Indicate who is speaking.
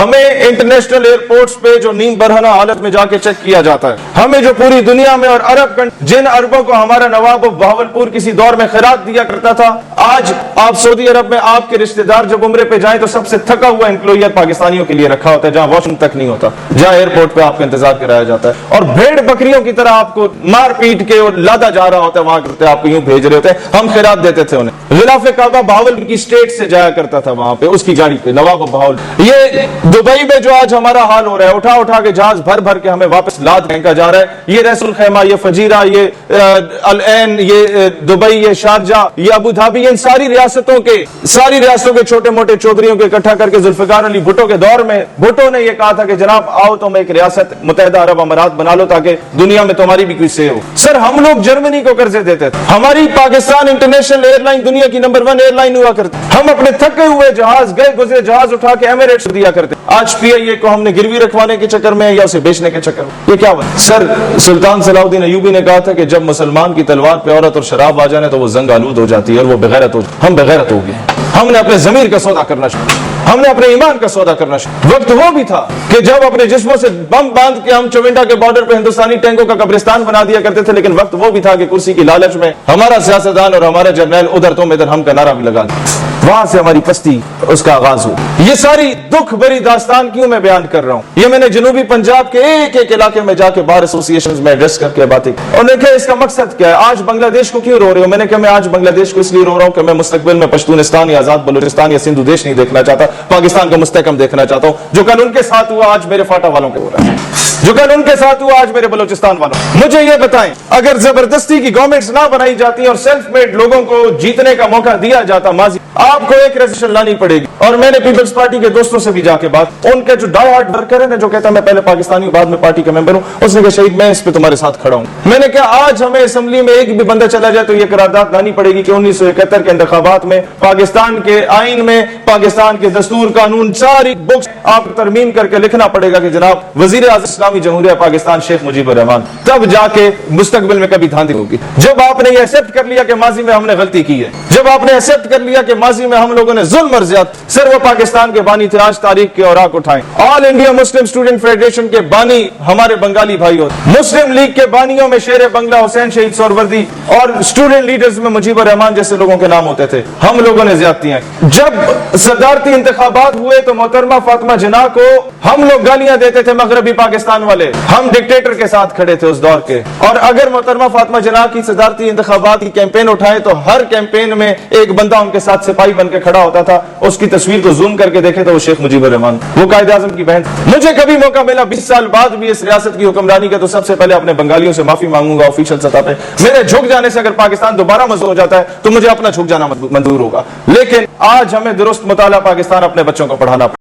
Speaker 1: हमें international airports पे जो नींद बरहना हालत में जाके चेक किया जाता है, हमें जो पूरी दुनिया में और जिन अरबों को हमारा नवाब बहावलपुर किसी दौर में खैरात दिया करता था, आज आप सऊदी अरब में आपके रिश्तेदार जब उम्रे पे जाएं तो सबसे थका हुआ एम्प्लॉयर पाकिस्तानियों के लिए रखा होता है, जहां वॉशरूम तक नहीं होता, जहां एयरपोर्ट पे आपका इंतजार कराया जाता है, और भेड़ बकरियों की तरह आपको मार पीट के और लादा जा रहा होता है, वहां करते आपको यूं भेज रहे होते हैं। हम खैरात देते थे उन्हें। गिलाफ काबा बहावलपुर की स्टेट से जाया करता था वहां पे, उसकी गाड़ी पे नवाब बहावल। ये दुबई में जो आज हमारा हाल हो रहा है, उठा उठा के जहाज भर भर के हमें वापस लाद फेंका जा रहा है। ये रसूल खैमा, ये फजीरा, ये अल ऐन, ये दुबई, ये शारजा, ये अबू धाबी, इन सारी रियासतों के छोटे मोटे चौधरियों के इकट्ठा करके जुल्फिकार अली भुट्टो के दौर में भुट्टो ने यह कहा था कि जनाब आओ तुम एक रियासत मुत्तहिदा अरब अमारात बना लो ताकि दुनिया में तुम्हारी भी कोई से हो। सर हम लोग जर्मनी को कर्जे देते थे, हमारी पाकिस्तान इंटरनेशनल एयरलाइन दुनिया की नंबर 1 एयरलाइन हुआ करती, हम अपने थके हुए जहाज गए गुजरे जहाज उठा के एमिरेट्स दिया करते। आज पीआईए को हमने गिरवी रखवाने के चक्कर में या उसे बेचने के चक्कर में, ये क्या हुआ? सर सुल्तान सलाउद्दीन अय्यूबी ने कहा था कि जब मुसलमान की तलवार पे औरत और शराब आ जाने तो वो जंग आलूद हो जाती है और वो बेगैरत हो। हम बेगैरत हो गए, हमने अपने जमीर का सौदा करना शुरू, हमने अपने ईमान का सौदा करना शुरू। वक्त वो भी था कि जब अपने जिस्मों से बम बांध के हम चुविंडा के बॉर्डर पे हिंदुस्तानी टैंकों का कब्रिस्तान बना दिया करते थे, लेकिन वक्त वो भी था कि कुर्सी की लालच में हमारा सियासतदान और हमारा जर्नैल उधर तुम इधर हम का नारा भी लगा दिया। वहां से हमारी पस्ती उसका आगाज हुआ। ये सारी दुख भरी दास्तान क्यों मैं बयान कर रहा हूं? ये मैंने जनूबी पंजाब के एक एक इलाके में जाके बार एसोसिएशंस में एड्रेस करके बातें, और देखिए इसका मकसद क्या है। आज बांग्लादेश को क्यों रो रहे हो? मैंने कहा मैं आज बांग्लादेश को इसलिए रो रहा हूं कि मैं मुस्तकबिल में पश्तूनिस्तान या आजाद बलूचिस्तान या सिंधु देश नहीं देखना चाहता, पाकिस्तान का मुस्तहकम देखना चाहता हूं। जो कल उनके साथ हुआ आज मेरे फाटा वालों को हो रहा है, जो कल उनके साथ हुआ आज मेरे बलूचिस्तान वालों। मुझे ये बताएं, अगर जबरदस्ती की गवर्नमेंट्स ना बनाई जाती और सेल्फ मेड लोगों को जीतने का मौका दिया जाता, माजी आपको एक रेजिस्ट्रेशन लानी पड़ेगी। और मैंने पीपल्स पार्टी के दोस्तों से भी जाके बात, उनके जो डाई हार्ड वर्कर है ना, जो कहता है मैं पहले पाकिस्तानी बाद में पार्टी का मेंबर हूं, उसने कहा शहीद मैं इस पे तुम्हारे साथ खड़ा हूं। मैंने कहा आज हमें असेंबली में एक भी बंदा चला जाए तो यह करारदाद लानी पड़ेगी कि 1971 के इंतखाबात में पाकिस्तान के आइन में, पाकिस्तान के दस्तूर कानून सारी बुक्स आप तरमीम करके लिखना पड़ेगा कि जनाब वजीर आज़म इस्लामी जमहूरिया पाकिस्तान शेख मुजीबुर रहमान, तब जाके मुस्तकबिल में कभी धांधली होगी। जब आपने ये एक्सेप्ट कर लिया कि माजी में हमने गलती की है, जब आपने एक्सेप्ट कर लिया कि माजी में हम लोगों ने जुल्म और ज़ियादती, सिर वो पाकिस्तान के बानी थे, आज तारीख के औराक उठाएं। All India Muslim student federation के बानी हमारे बंगाली भाई होते, मुस्लिम लीग के बानियों में शेर बंगला हुसैन शहीद सोहरवर्दी और स्टूडेंट लीडर्स में मुजीबुर रहमान जैसे लोगों के नाम होते थे। हम लोगों ने ज़ियादतियां, जब सदारती इंतखाबात हुए तो मोहतरमा फातिमा जिन्ना को हम लोग गालियां देते थे मगरबी पाकिस्तान वाले, हम डिक्टेटर के साथ खड़े थे उस दौर के। और अगर मोहतरमा फातिमा जिन्ना की सदारती इंतखाबात की कैंपेन उठाए तो हर कैंपेन में एक बंदा उनके साथ सिपाही बन के खड़ा होता था, उसकी तस्वीर को जूम करके देखे तो वो शेख मुजीबुर रहमान, वो कायदे आज़म की बहन। मुझे कभी मौका मिला 20 साल बाद भी इस रियासत की हुक्मरानी का, तो सबसे पहले अपने बंगालियों से माफी मांगूंगा ऑफिशियल सतह पे। मेरे झुक जाने से अगर पाकिस्तान दोबारा मजबूत हो जाता है तो मुझे अपना झुक जाना मंजूर होगा, लेकिन आज हमें दुरुस्त मुताला पाकिस्तान अपने बच्चों को पढ़ाना